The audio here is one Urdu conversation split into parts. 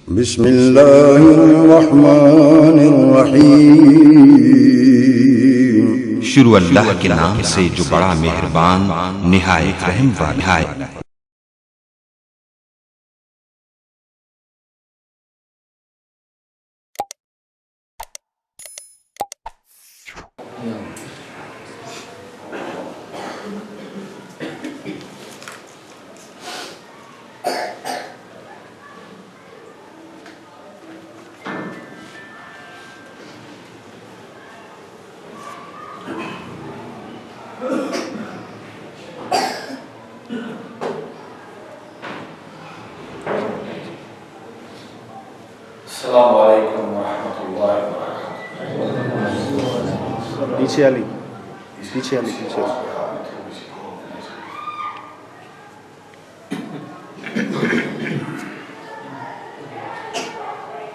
بسم اللہ الرحمن الرحیم۔ شروع اللہ کے نام سے جو بڑا مہربان نہایت رحم والا ہے۔ السلام علیکم ورحمۃ اللہ وبرکاتہ۔ پیچھے علی پیچھے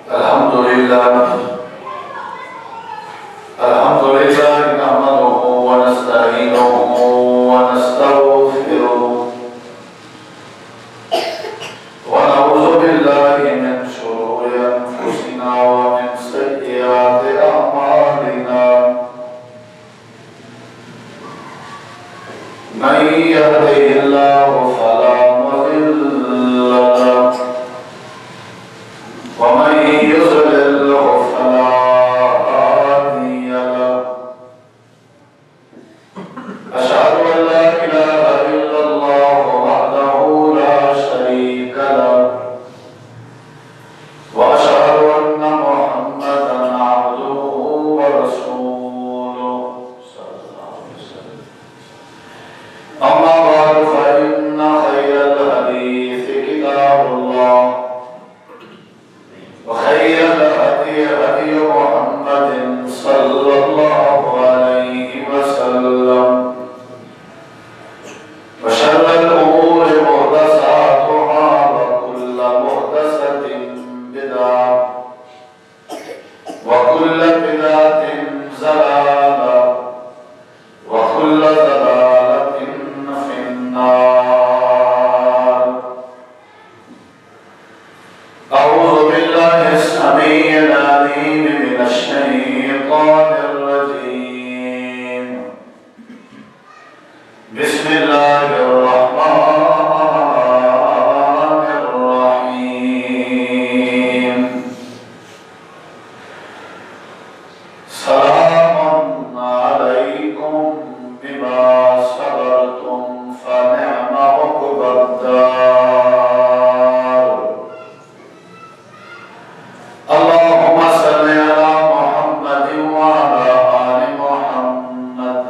الحمدللہ نحمدہ ونستعینہ ونستغفرہ ونعوذ باللہ من شرور انفسنا ومن سیئات اعمالنا، من یهدہ اللہ فلا مضل له ومن يضلل فلا هادي له، أشهد أن لا إله إلا الله وحده لا شريك له، وأشهد أن محمدا عبده ورسوله صلى الله عليه وسلم. أما بعد فإن خير الحديث كتاب الله، وخير الهدي هدي محمد صلى الله عليه وسلم، وشر الأمور محدثاتها وكل محدثة بدعة وكل بدعة ضلالة وكل ضلالة في النار. أعوذ بالله السميع العليم من الشيطان الرجيم. بسم الله الرحمن الرحيم. سلام عليكم بما صبرتم فنعم عقبى الدار. اللهم صل على محمد وعلى آل محمد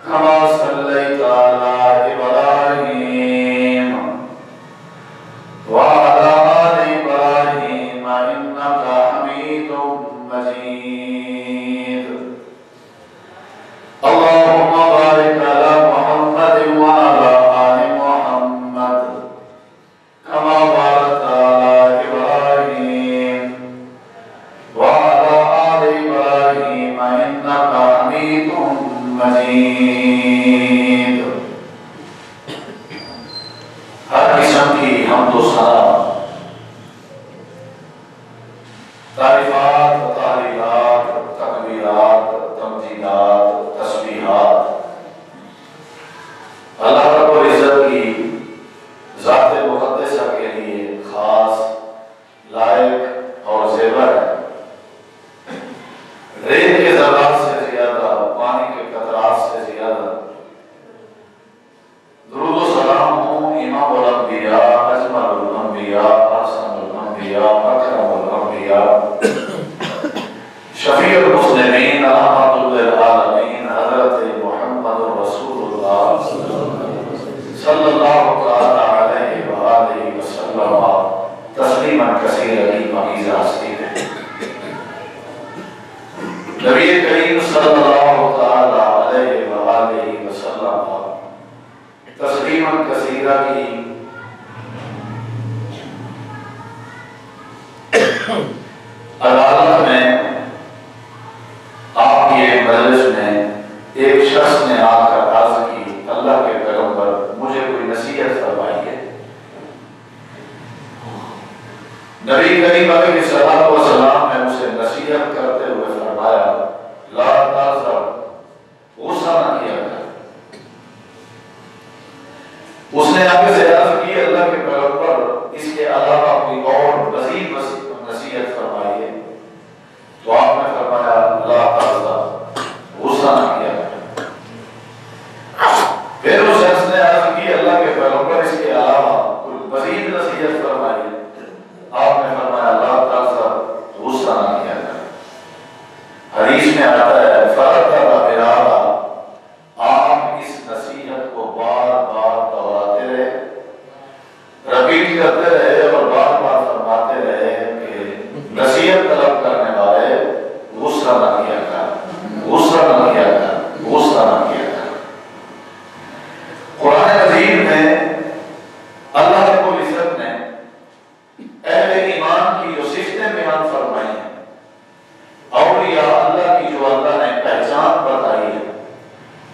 كما صليت على إبراهيم وعلى آل إبراهيم إنك حميد مجيد. اللهم بارك على محمد وعلى آل محمد كما باركت على إبراهيم وعلى آل إبراهيم إنك حميد مجيد. ہر قسم کی حمد و ثنا، تعریفات، تحلیلات، تکبیرات، تمجیدات، تسبیحات اللہ رب العزت کی ذات مقدسہ کے لیے خاص، لائق اور زیور ہے. ریت کے ذرات سے زیادہ، پانی کے قطرات سے زیادہ درود و سلام ہوں امام الانبیاء، اجمل الانبیاء، احسن الانبیاء، اکرم الانبیاء، شفیع المسلمین، رحمت للعالمین، حضرت محمد رسول اللہ صلی اللہ تعالی علیہ وآلہ وسلم تسلیما کثیرا کی مقیز ہستی ہے. نبی کریم صلی اللہ تعالی علیہ وآلہ وسلم تسلیما کثیرا کی عدالت میں آپ کی ایک مجلس میں ایک شخص نے آ کر عرض کی، اللہ کے پیغمبر مجھے کوئی نصیحت فرمائیے. نبی کریم علیہ الصلوۃ والسلام نے اسے نصیحت کرتے ہوئے فرمایا لا تحزن، غصہ نہ کیا کر۔ اس نے آگے سے عرض کی اللہ کے پیغمبر اس کے علاوہ کوئی اور مزید نصیحت فرمائیے، تو آپ نے فرمایا لا تحزن، غصہ نہ کیا کر۔ پھر اس شخص نے عرض کی اللہ کے پیغمبر اس کے علاوہ کوئی مزید نصیحت فرمائیے، آپ نے فرمایا لا تحزن، غصہ نہ کیا کر۔ حدیث میں آتا ہے فرتب برارا، آپ اس نصیحت کو بار بار دہراتے رہے، رپیٹ کرتے رہے اور بار بار فرماتے رہے کہ نصیحت طلب کرنے والے غصہ نہ کیا کر، غصہ نہ کیا کر، غصہ نہ کیا کر۔ قرآن مجید میں اللہ رب العزت نے اہل ایمان کی جو صفتیں بیان فرمائی ہیں، اولیاء اللہ کی جو اللہ نے پہچان بتائی ہے،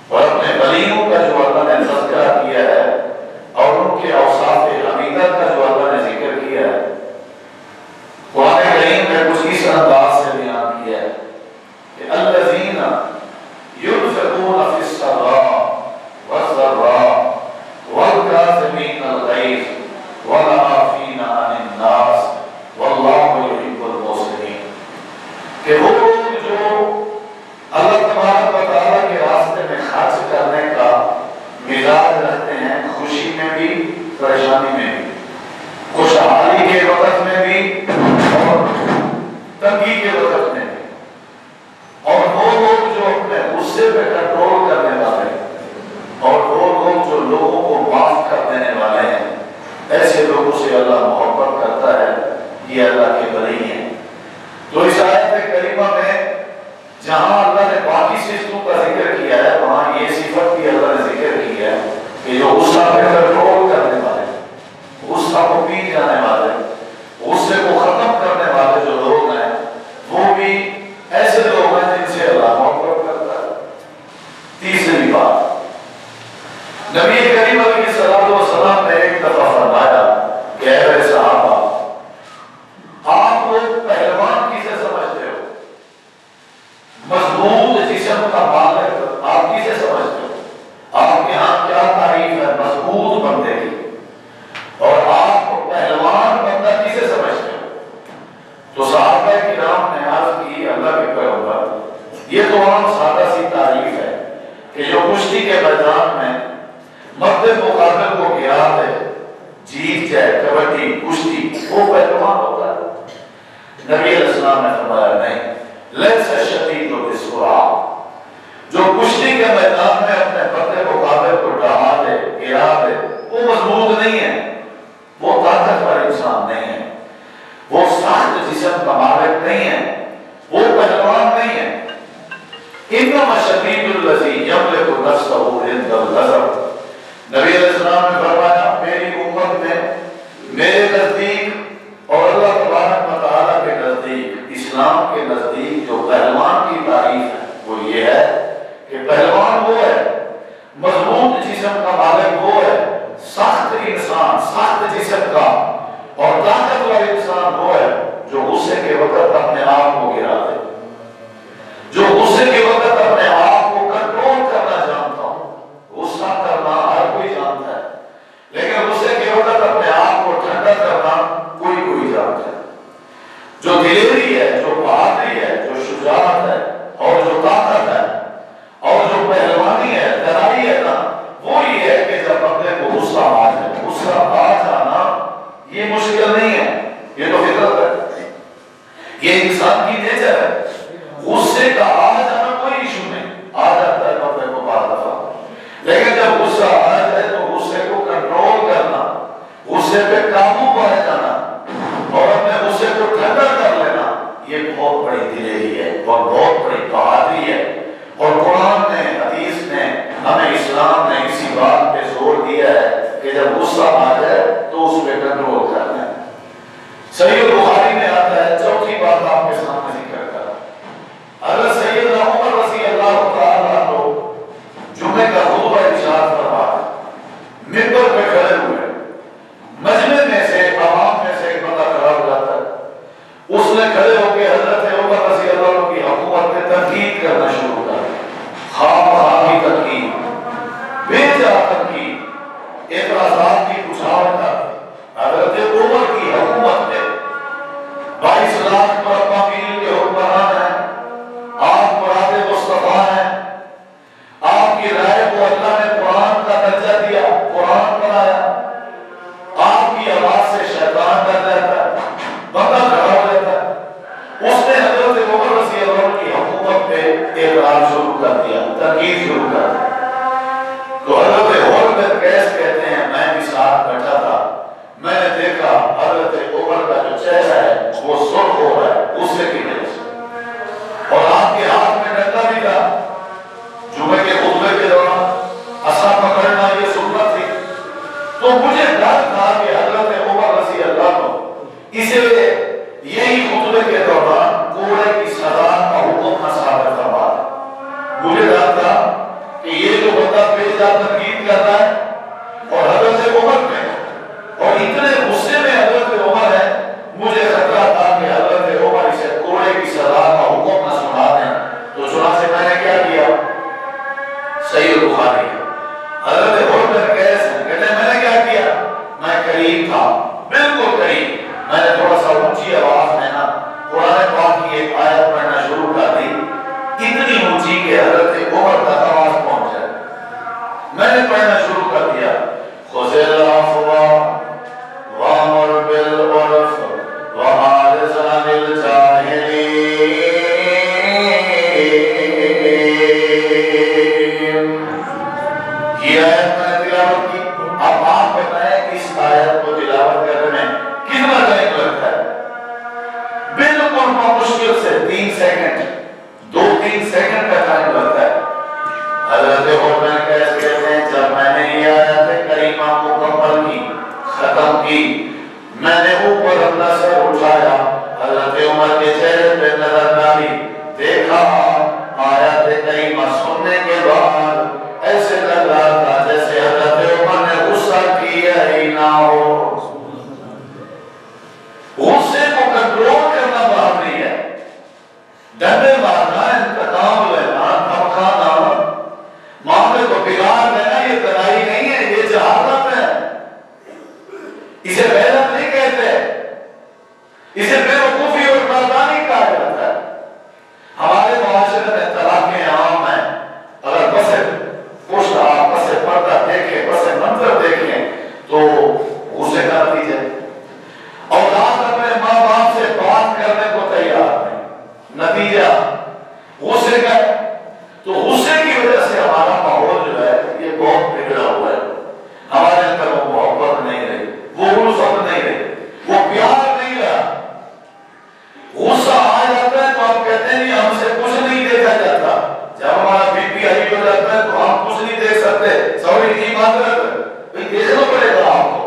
اور اپنے ولیوں کا جو اللہ نے تذکرہ کیا ہے، اور ان کے اوصاف حمیدہ کا جو اللہ نے ذکر کیا ہے، قرآن کریم نے کچھ اس انداز سے بیان کیا ہے کہ الذین ينفقون فی السراء والضراء والکاظمین الغیظ والعافین عن الناس واللہ یحب المحسنین، کہ وہ لوگ جو اللہ تبارک و تعالیٰ کے راستے میں خرچ کرنے کا مزاج رکھتے ہیں، خوشی میں بھی پریشانی میں بھی، خوشحالی کے وقت میں بھی اور تنگی کے وقت میں بھی، اور وہ لوگ جو اپنے غصے پہ کنٹرول کرنے والے ہیں، اور وہ لوگ جو لوگوں کو معاف کر دینے والے ہیں، ایسے لوگوں سے اللہ محبت کرتا ہے، یہ اللہ کے ولی ہیں۔ تو اس آیت کریمہ میں جہاں اللہ نے باقی صفتوں کا ذکر کیا ہے، وہاں یہ صفت بھی اللہ نے ذکر کی ہے کہ جو غصہ پہ کنٹرول کرنے والے، غصہ کو پی جانے والے، غصے کو ختم کرنے والے جو لوگ ہیں، وہ بھی ایسے لوگ ہیں جن سے اللہ محبت کرتا ہے۔ تیسری بات، نبی کریم علیہ الصلوۃ والسلام نے ایک دفعہ فرمایا کہ اے صحابہ، آپ لوگ پہلوان کسے سمجھتے ہو؟ مضبوط جسم کا مالک آپ کسے سمجھتے ہو؟ آپ کے ہاں کیا تعریف ہے مضبوط بندے کی؟ اور آپ کو پہلوان بندہ کسے سمجھتے ہو؟ تو صحابہ کرام نے عرض کی اللہ کے پیغمبر، یہ تو عام سادہ سی تعریف ہے کہ جو کشتی کے میدان میں مرد مقابل کو گرا دے، جیت جائے، کبڈی کشتی، وہ پہلوان ہوتا ہے۔ نبی علیہ السلام نے فرمایا نہیں، لیس الشدید بالسرعہ، جو کشتی کے میدان میں اپنے مرد مقابل کو ڈہا دے، گرا دے، وہ مضبوط نہیں ہے، وہ طاقتور انسان نہیں ہے، وہ سخت جسم کا مالک نہیں ہے، وہ پہلوان نہیں ہے۔ انما الشدید الذی یملک نفسہ عند الغضب، نبی علیہ السلام نے فرمایا میری امت میں میرے نزدیک اور اللہ تبارک و تعالیٰ کے نزدیک، اسلام کے نزدیک جو پہلوان کی تعریف ہے وہ یہ ہے کہ پہلوان وہ ہے، مضبوط جسم کا مالک وہ ہے، سخت انسان، سخت جسم کا اور طاقتور انسان وہ ہے جو غصے کے وقت اپنے آپ کو گرا دے، جو غصے کے وقت اپنے آپ کو کنٹرول کرنا جانتا ہوں۔ غصہ کرنا ہر کوئی جانتا ہے، لیکن غصے کے وقت اپنے آپ کو ٹھنڈا کرنا کوئی جانتا ہے۔ جو دلیری ہے، جو بہادری ہے، جو شجاعت ہے اور جو طاقت ہے اور جو پہلوانی ہے، لڑائی ہے نا، وہ یہ ہے کہ جب بندے کو غصہ آ جائے، غصہ آ جانا یہ مشکل نہیں ہے، یہ تو فطرت ہے، یہ انسان کی نیچر ہے۔ غصے کا آ جانا کوئی ایشو نہیں، آ جاتا ہے بندے کو بعض دفعہ، لیکن جب غصہ آ جائے تو غصے کو کنٹرول کرنا، غصے پہ قابو پا جانا اور اپنے غصے کو ٹھنڈا کر لینا، یہ بہت بڑی دلیری ہے اور بہت بڑی بہادری ہے۔ اور قرآن نے، حدیث نے، ہمیں اسلام نے اسی بات پہ زور دیا ہے کہ جب غصہ آ جائے تو اس پہ کنٹرول کرنا ہے۔ صحیح بخاری میں آتا ہے، چوتھی بات آپ کے سامنے ذکر کر رہا ہوں، حضرت سیدنا عمر رضی اللہ تعالیٰ عنہ جمعے کا خطبہ ارشاد فرما منبر پہ کھڑے ہوئے، مجمع میں سے، عوام میں سے ایک بندہ کھڑا ہو جاتا ہے، حکومت میں 22 لاکھ مربع میل کے حکمران ہیں، آپ مراد مصطفیٰ ہیں، آپ کی رائے کو اللہ نے قرآن کا درجہ دیا، قرآن بنایا، آپ کی آواز سے شیطان ڈر جاتا ہے، بندہ کھڑا ہو جاتا ہے۔ اس نے حضرت عمر رضی اللہ عنہ کی حکومت پہ اعتراض شروع کر دیا، تنقید شروع کر دی۔ تو حضرت ہولمر کیس کہتے ہیں میں بھی ساتھ بیٹھا تھا، میں نے دیکھا حضرت عمر کا جو چہرہ ہے وہ سرخ ہو رہا ہے غصے کی وجہ سے، اور آپ کے ہاتھ میں ڈنڈا بھی تھا۔ جمعے کے خطبے کے دوران عصا پکڑنا یہ سنت تھی، تو مجھے ڈر تھا کہ حضرت عمر رضی اللہ عنہ اسے یہی خطبے کے دوران کوڑے کی سزا کا حکم نہ صادر فرما دے۔ مجھے ڈر تھا کہ یہ جو بندہ بے جا تنقید کرتا ہے اور حضرت عمر میں اور اتنے غصے میں حضرت عمر ہے، مجھے خطرہ تھا کہ حضرت عمر اسے کوڑے کی سزا کا حکم نہ سنا دیں۔ تو چنانچہ میں نے کیا کیا؟ صحیح بخاری حضرت ہولمر کیس کہتے ہیں میں نے کیا کیا؟ میں قریب تھا، بالکل قریب، میں نے تھوڑا سا اونچی آواز میں نا قرآن پاک کی ایک آیت پڑھنا شروع کر دی، اتنی اونچی کہ حضرت عمر تک آواز پہنچ جائے۔ میں نے پڑھنا شروع کر دیا، خذ العفو وامر بالعرف واعرض عن الجاہلین۔ یہ آیت میں نے تلاوت کی۔ اب آپ بتائیں اس آیت کو تلاوت کرنے میں کتنا ٹائم لگتا ہے؟ بالکل مشکل سے 3 سیکنڈ، 2-3 سیکنڈ کا ٹائم لگتا ہے۔ حضرت عمر کیسے کہتے ہیں جب میں نے یہ آیت کریمہ مکمل کی، ختم کی، میں نے اوپر اپنا سر اٹھایا، حضرت عمر کے چہرے پہ نظر ڈالی، دیکھا آیت کریمہ سننے کے بعد ایسے لگ رہا تھا جیسے حضرت عمر نے غصہ کیا ہی نہ ہو۔ غصے کو کنٹرول کرنا بات نہیں ہے، ڈنڈے مارنا، انتقام لینا، دھمکانا، معاملے کو بگاڑ دینا، یہ تنہائی نہیں ہے، یہ جہالت ہے۔ اسے غیرت نہیں کہتے، اسے بے وقوفی اور نادانی کہا جاتا ہے۔ ہمارے معاشرے میں طلاقیں عام ہیں، اگر بس پشت آپ بس پردہ دیکھیں، بس منظر دیکھیں تو غصے کا نتیجہ۔ اولاد اپنے ماں باپ سے بات کرنے کو تیار نہیں، نتیجہ غصے کا۔ تو غصے کی وجہ سے ہمارا ماحول جو ہے یہ بہت بگڑا ہوا ہے، ہمارے اندر وہ محبت نہیں رہی، وہ الفت نہیں رہی، وہ پیار نہیں رہا۔ غصہ آ جاتا ہے تو آپ کہتے ہیں ہم سے کچھ نہیں دیکھا جاتا، جب ہمارا بی پی ہائی ہو جاتا ہے تو ہم کچھ نہیں دیکھ سکتے، سوری کی معذرت ہے، دیکھنا پڑے گا آپ کو،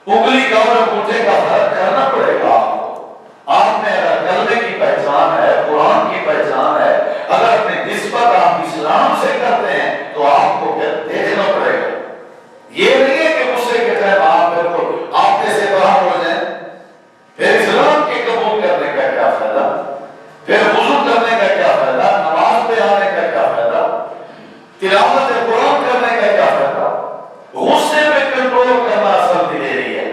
انگلی کا اور انگوٹھے کا فرق کرنا پڑے گا آپ کو۔ آپ میں اگر کلمے کی پہچان ہے، قرآن کی پہچان ہے، اگر اپنی نسبت آپ اسلام سے کرتے ہیں تو آپ کو دیکھنا پڑے گا۔ یہ نہیں ہے کہ غصے کے ٹائم آپ بالکل آپے سے باہر ہو جائیں، پھر اسلام کے قبول کرنے کا کیا فائدہ، پھر وضو کرنے کا کیا فائدہ، نماز پہ آنے کا کیا فائدہ، تلاوت قرآن کرنے کا کیا فائدہ۔ غصے پہ کنٹرول کرنا اصل دلیری ہے،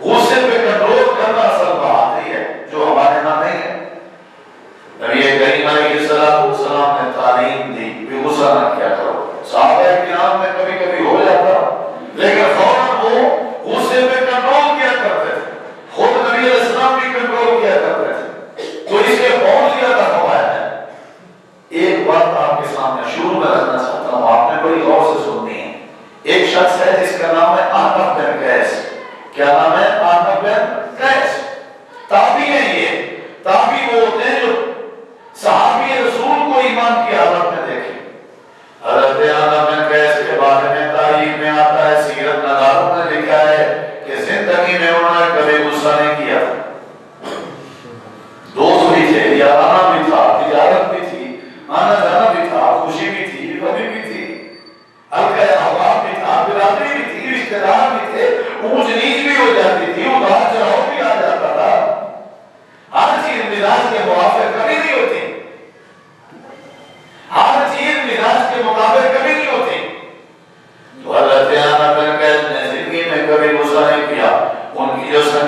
غصے پہ کنٹرول کرنا اصل بہادری ہے، جو ہمارے ہاں نہیں ہے۔ نبی کریم علیہ السلام نے تعلیم دی کہ غصہ نہ کیا کرو، صحابہ کرام میں کبھی کبھی ہو جاتا لیکن فوراً وہ غصے پہ کنٹرول کیا کرتے تھے، خود نبی علیہ السلام بھی کنٹرول کیا کرتے تھے، تو اس کے بہت زیادہ فوائد ہیں۔ ایک بات آپ کے سامنے شروع میں رکھنا چاہتا ہوں، آپ نے بڑی غور سے سننی ہے۔ ایک شخص ہے جس کا نام ہے عنب بن قیس۔ کیا نام ہے؟ عنب بن قیس۔ تابعی ہیں، یہ تابعی وہ ہوتے ہیں جو صحابی رسول کو ایمان کی حالت میں دیکھیں۔ حضرت عنب بن قیس کے بارے میں تاریخ میں آتا ہے، سیرت نگاروں نے لکھا ہے کہ زندگی میں انہوں نے کبھی غصہ نہیں کیا، دوست بھی تھے، یارانہ بھی تھا، تجارت بھی تھی، آنا جانا بھی تھا، خوشی بھی تھی، غمی بھی تھی، ہلکا حواب بھی تھا، برادری بھی تھی، رشتہ دار بھی تھے، اونچ نیچ بھی ہو جاتی تھی، اتار چڑھاؤ بھی آ جاتا تھا، ہر چیز مزاج کے موافق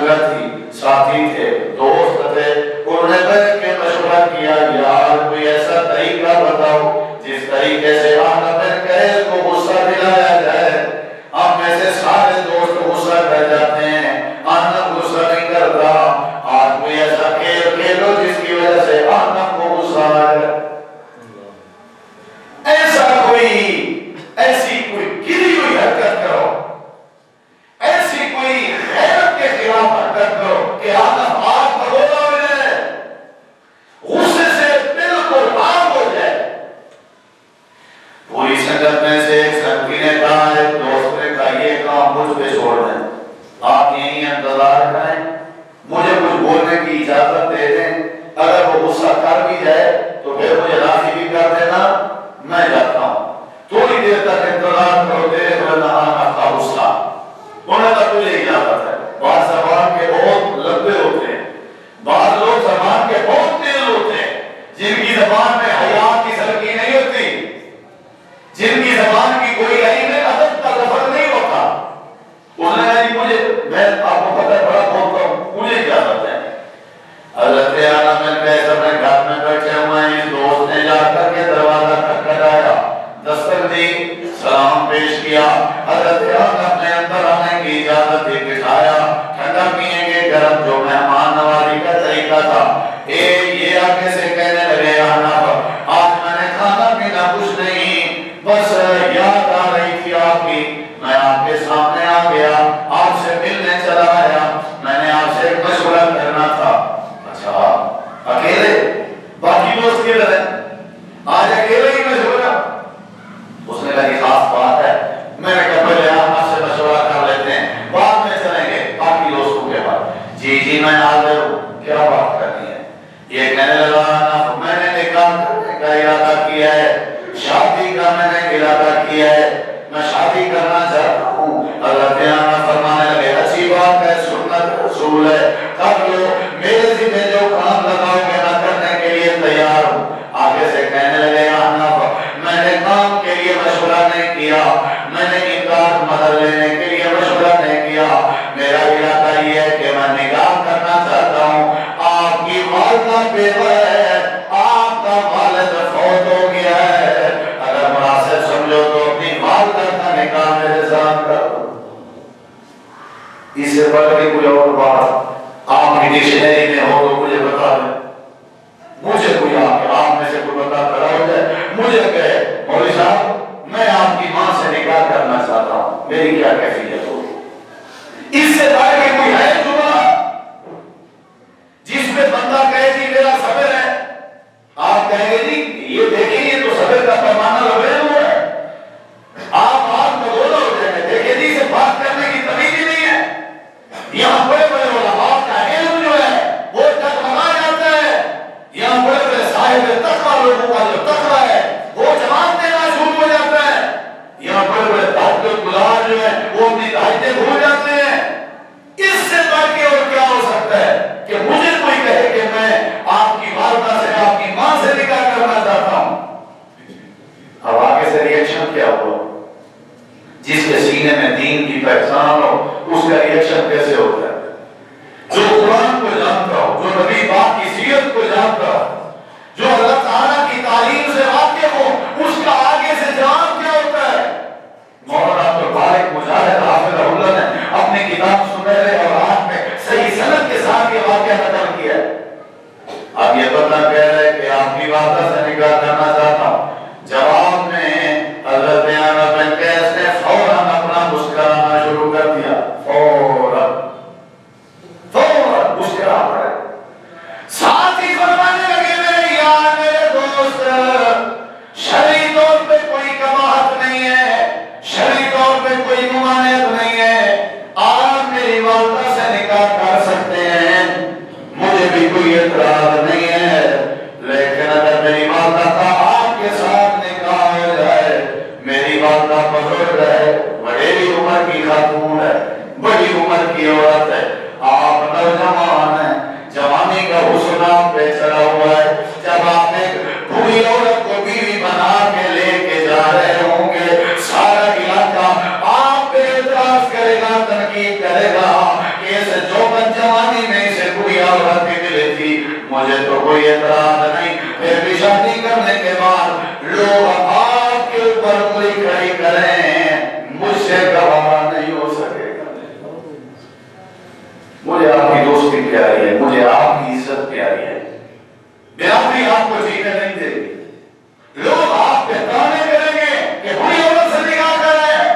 سنگت تھی، ساتھی تھے، دوست تھے، انہوں نے بیٹھ کے مشورہ کیا یار کوئی ایسا طریقہ بتاؤ جس طریقے سے آنا بن قیس کو غصہ دلایا جائے. ہم میں سے سارے دوست غصہ کر جاتے ہیں، آنا غصہ نہیں کرتا. آج کوئی ایسا کھیل کھیلو جس کی وجہ سے آنا کو غصہ آئے. ایسی کوئی گری ہوئی حرکت کرو، ایسی کوئی غیرت کے خلاف حرکت کرو کہ آدم آگ بگولا ہو جائے، غصے سے بالکل آگ ہو جائے. پوری سنگت میں سے ایک سنگی نے کہا، ایک دوست نے کہا یہ کام مجھ پہ چھوڑ دیں، آپ یہیں انتظار کریں، مجھے کچھ بولنے کی اجازت دے دیں، اگر وہ غصہ کر بھی جائے تو پھر مجھے راضی بھی کر دینا، میں جاتا ہوں. تھوڑی دیر تک انتظار کرو، دیکھ لینا آنا کا غصہ. انہوں نے تجھے اجازت ہے. بعض زبان کے بہت لمبے ہوتے ہیں، بعض لوگ زبان کے بہت تیز ہوتے ہیں، جن کی زبان میں حیا کی سلکی نہیں ہوتی، جن کی زبان کی کوئی عین ادب کا لفظ نہیں ہوتا. انہوں نے کہا جی میں آپ کو پتہ ہے بڑا بولتا ہوں، مجھے اجازت ہے. حضرت آدم بن قیس اپنے گھر میں بیٹھے ہوئے ہیں، اس دوست نے جا کر کے دروازہ کھٹکھٹایا، دستک دی، سلام پیش کیا. حضرت آدم نے اندر آنے کی اجازت دی، بٹھایا، ٹھنڈا پیئیں گے گرم، جو مہمان نوازی کا طریقہ تھا. یہ آگے سے کہنے لگے آنا آج میں نے کھانا پینا کچھ نہیں، بس یاد آ رہی تھی آپ کی، میں آپ کے سامنے آ گیا، آپ سے ملنے چلا آیا، میں نے آپ سے ایک مشورہ کرنا تھا. اچھا اکیلے؟ باقی دوست کدھر ہیں؟ آج اکیلے ہی مشورہ؟ اس نے کہا یہ خاص بات ہے. میں نے کہا پہلے آپ سے مشورہ کر لیتے ہیں، بعد میں چلیں گے باقی دوستوں کے بعد. جی میں حاضر ہوں، کیا بات کرنی ہے؟ یہ کہنے لگا میں نے نکاح کرنے کا ارادہ کیا ہے، شادی کا میں نے ارادہ کیا ہے، میں شادی کرنا چاہتا ہوں. حضرت آدم فرمانے لگے اچھی بات ہے، سنت رسول ہے، کر لو، میرے ذمہ جو کام لگاؤ گے میں کرنے کے لیے تیار ہوں. آگے سے کہنے لگے میں نے کام کے لیے مشورہ نہیں کیا، میں نے امداد مدد لینے کے لیے مشورہ نہیں کیا، میرا ارادہ یہ ہے کہ میں نکاح کرنا چاہتا ہوں. آپ کی والدہ بیوہ ہے، آپ کا والد فوت ہو گیا ہے، اگر مناسب سمجھو تو اپنی والدہ کا نکاح میرے ساتھ کرو. اس سے بڑھ کے کوئی اور بات آپ کی ڈکشنری میں ہو تو مجھے بتا دیں. مجھے کوئی آپ میں سے کوئی بندہ کھڑا ہو جائے مجھے کہے مولوی صاحب میں آپ کی ماں سے نکاح کرنا چاہتا ہوں، میری کیا کیفیت ہوگی؟ اس سے بڑھ کے کوئی ہے جملہ جس میں بندہ کہے جی میرا صبر ہے؟ آپ کہیں گے جی یہ دیکھیں یہ تو صبر کا پیمانہ لبریز ہوا ہے. آپ میں بولا ہو جائیں گے دیکھیں جی سے بات کرنے کی تمیز ہی نہیں ہے. یہاں بڑے بڑے علماء کا علم جو ہے وہ ٹکمگا جاتا ہے، یہاں بڑے بڑے صاحب تقویٰ لوگوں کا جو تقویٰ ہے وہ جواب دینا شروع ہو جاتا ہے. یہاں بڑے بڑے تحجد گزار جو ہیں وہ اپنی تہجدیں بھول جاتے ہیں. اس سے بڑھ کے اور کیا ہو سکتا ہے کہ مجھے کوئی کہے کہ میں آپ کی والدہ سے آپ کی ماں سے نکاح کرنا چاہتا ہوں. اب آگے سے ریئیکشن کیا ہوا؟ جس کے سینے میں دین کی پہچان ہو اس کا ریئیکشن کیسے ہوتا ہے؟ جو قرآن کو جانتا ہو، جو نبی پاک کی سیرت کو جانتا ہو، جو اللہ تعالیٰ کی تعلیم سے واقف ہو، اس کا آگے سے جواب کیا ہوتا ہے؟ مولانا عبدالبارک مجاہد حافظ اللہ نے اپنی کتاب سنہرے اوراق میں صحیح سند کے ساتھ یہ واقعہ نقل کیا ہے. اب یہ بندہ کہہ رہے کہ آپ کی والدہ سے نکاح کرنا چاہتا ہوں. جواب میں حضرت آدم بن قیس نے فوراً اپنا مسکرانا شروع کر دیا. فوراً مسکرا پڑے. ساتھ ہی فرمانے لگے میرے یار میرے دوست، شرعی طور پہ کوئی کباہت نہیں ہے، شرعی طور پہ کوئی ممانعت نہیں ہے، آپ میری والدہ سے نکاح کر سکتے ہیں، مجھے بھی کوئی اعتراض نہیں ہے. لیکن اگر میری والدہ کا آپ کے ساتھ نکاح ہو جائے، میری والدہ بزرگ ہے، بڑی عمر کی خاتون ہے، بڑی عمر کی عورت ہے، آپ نوجوان ہیں، جوانی کا حسن آپ پہ چڑھا ہوا ہے. جب آپ ایک بوڑھی عورت کو بیوی بنا کے لے کے جا رہے ہوں گے، سارا علاقہ آپ پہ اعتراض کرے گا، تنقید کرے گا کہ اسے جو بچہ اعتراض نہیں. پھر بھی شادی کرنے کے بعد لوگ آپ کے اوپر انگلی کھڑی کریں مجھ سے گوارا نہیں ہو سکے گا. مجھے آپ کی دوستی پیاری ہے, مجھے آپ کی عزت پیاری ہے, برادری آپ کو جینے نہیں دے گی. لوگ آپ پہ تانے کریں گے کہ بری عورت سے نکاح کر رہے ہیں.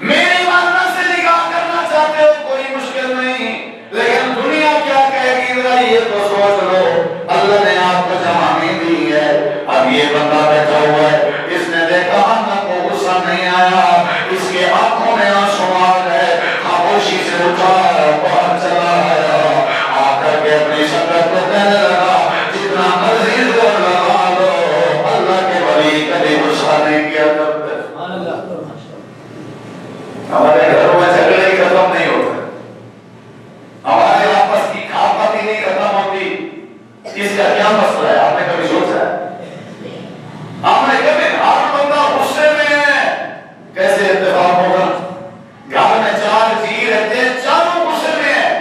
میری ماننا سے نکاح کرنا چاہتے ہو کوئی مشکل نہیں, لیکن دنیا کیا کہے گی ذرا یہ تو سوچ لو. اللہ نے آپ کو جوانی دی ہے. اب یہ بندہ بیٹھا ہوا ہے, اس نے دیکھا اللہ کو غصہ نہیں آیا, اس کے آنکھوں میں آنسو آ گئے, خاموشی سے اٹھا باہر چلا آیا, آ کر کے اپنی شکل کو کہنے لگا جتنا مرضی زور لگا لو, اللہ کے ولی کبھی غصہ نہیں کیا کرتے. ہمارے گھروں میں جھگڑے ہی ختم نہیں ہوتے, ہمارے آپس کی کھاپاتی نہیں ختم ہوتی. اس کا کیا مسئلہ ہے, آپ نے کبھی سوچا ہے؟ آپ نے کبھی ہر بندہ غصے میں ہے, کیسے اتفاق ہوگا؟ گھر میں 4 جی رہتے ہیں, چاروں غصے میں ہیں,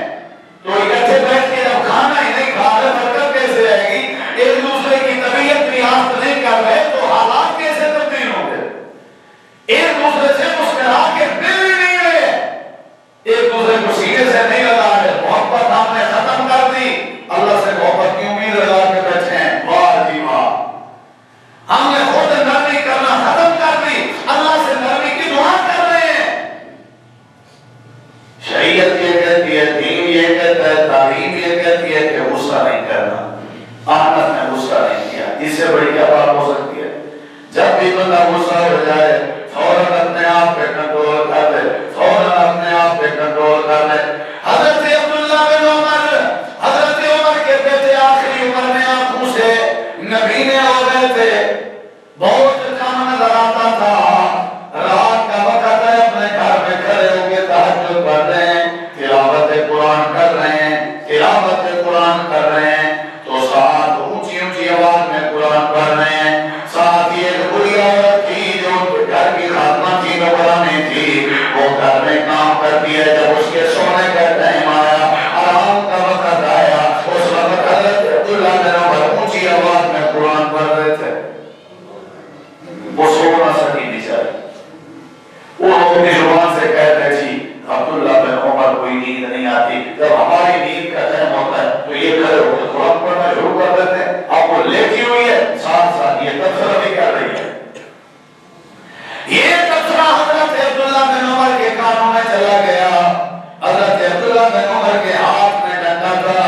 تو اکٹھے بیٹھ کے جب کھانا ہی نہیں کھا رہے برکت کیسے آئے گی؟ ایک دوسرے کی طبیعت ریاست نہیں کر رہے تو حالات کیسے تبدیل ہوں گے؟ ایک دوسرے سے مسکرا کے دل ہی نہیں رہے, ایک دوسرے کو سینے سے نہیں لگا رہے, محبت ہم نے ختم کر دی. اللہ سے محبت کی امید لگا کے بیٹھے ہیں, واہ جی واہ. ہم نے خود نرمی کرنا ختم کر دی, اللہ سے نرمی کی دعا کر رہے ہیں. شریعت یہ کہتی ہے, دین یہ کہتا ہے, تعلیم یہ کہتی ہے کہ غصہ نہیں کرنا. آنت نے غصہ نہیں کیا, اس سے بڑی کیا بات ہو سکتی ہے؟ جب بھی بندہ غصہ ہو جائے فوراً اپنے آپ پہ کنٹرول کر لے, فوراً اپنے آپ پہ کنٹرول کر لے. حضرت عبداللہ بن عمر, حضرت عمر کے بیٹے آخری عمر میں آنکھوں سے نبی نے ہو گئے تھے, بہت کام نظر آتا تھا. رات کا وقت ہے, اپنے گھر میں کھڑے ہو کے تہجد پڑھ رہے ہیں, تلاوت قرآن کر رہے ہیں, تلاوت قرآن کر رہے ہیں, تو ساتھ اونچی اونچی آواز میں قرآن پڑھ رہے ہیں. ساتھ یہ ایک بری عورت تھی جو گھر کی خاتمہ تھی, نوکرانی تھی, وہ گھر میں کام کرتی ہے. جب اس کے سونے کا ٹائم آیا, آرام کا وقت آیا, اس وقت حضرت عبداللہ بن عمر اونچی آواز میں قرآن پڑھ رہے تھے. وہ سو نہ سکی بیچاری, وہ اپنی زبان سے کہتے جی عبداللہ بن عمر کوئی نیند نہیں آتی. جب ہماری نیند کا ٹائم ہوتا ہے تو یہ کھڑے ہو کے قرآن پڑھنا شروع کر دیتے ہیں. اب وہ لیٹی ہوئی ہے, ساتھ ساتھ یہ تبصرہ بھی کر رہی ہے. یہ تبصرہ حضرت عبداللہ بن عمر کے کانوں میں چلا گیا. حضرت عبداللہ بن عمر کے ہاتھ میں ڈنڈا تھا,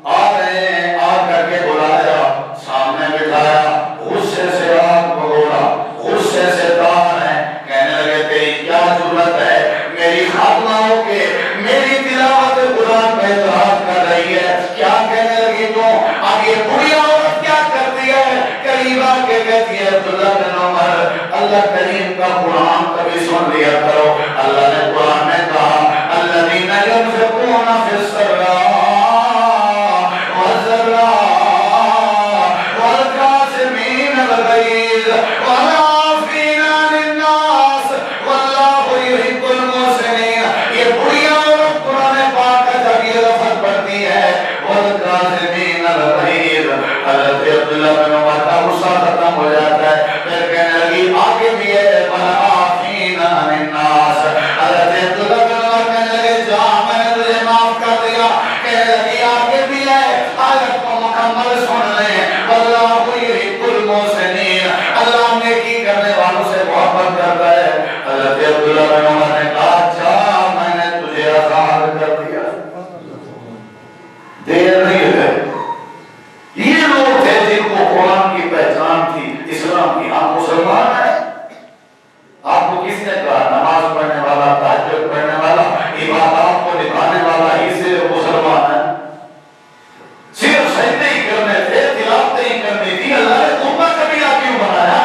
آ رہے ہیں, آ کر کے بلایا, سامنے بٹھایا, غصے سے آگ بگوڑا, غصے سے تار ہے. کہنے لگے تیری کیا ضرورت ہے میری خاتمہ ہو کے میری تلاوت قرآن پہ اعتراض کر رہی ہے؟ کیا کہنے لگی تو؟ اب یہ بری عورت کیا کرتی ہے؟ قریب آ کے کہتی ہے عبداللہ بن عمر, اللہ کریم کا قرآن کبھی سن لیا کرو. اللہ نے قرآن میں کہا الذین ينفقون فی السراء والضراء والکاظمین الغیظ والعافین عن الناس واللہ یحب المحسنین. یہ بری عورت قرآن پاک کا جب یہ لفظ پڑھتی ہے والکاظمین الغیظ, حضرت عبداللہ بن عمر کا غصہ ختم ہو جاتا ہے. پھر کہنے لگی آگے بھی ہے والعافین عن الناس. حضرت عبداللہ بن عمر کہنے لگے جا میں نے تجھے معاف کر دیا. کہنے لگی آگے بھی ہے, آیت کو مکمل سن لیں, واللہ یحب المحسنین, اللہ نیکی کرنے والوں سے محبت کرتا ہے. حضرت عبداللہ بن عمر نے کہا جا میں نے تجھے آزاد کر دیا. دیر نہیں ہے. یہ لوگ تھے جن کو قرآن کی پہچان تھی, اسلام کی. ہم مسلمان ہیں. آپ کو کس نے کہا نماز پڑھنے والا, تہجد پڑھنے والا, عبادات کو نبھانے والا ہی صرف مسلمان ہے؟ صرف سجدے ہی کرنے تھے, تلاوت ہی کرنی تھی. اللہ نے تمہیں کبیرہ کیوں بنایا؟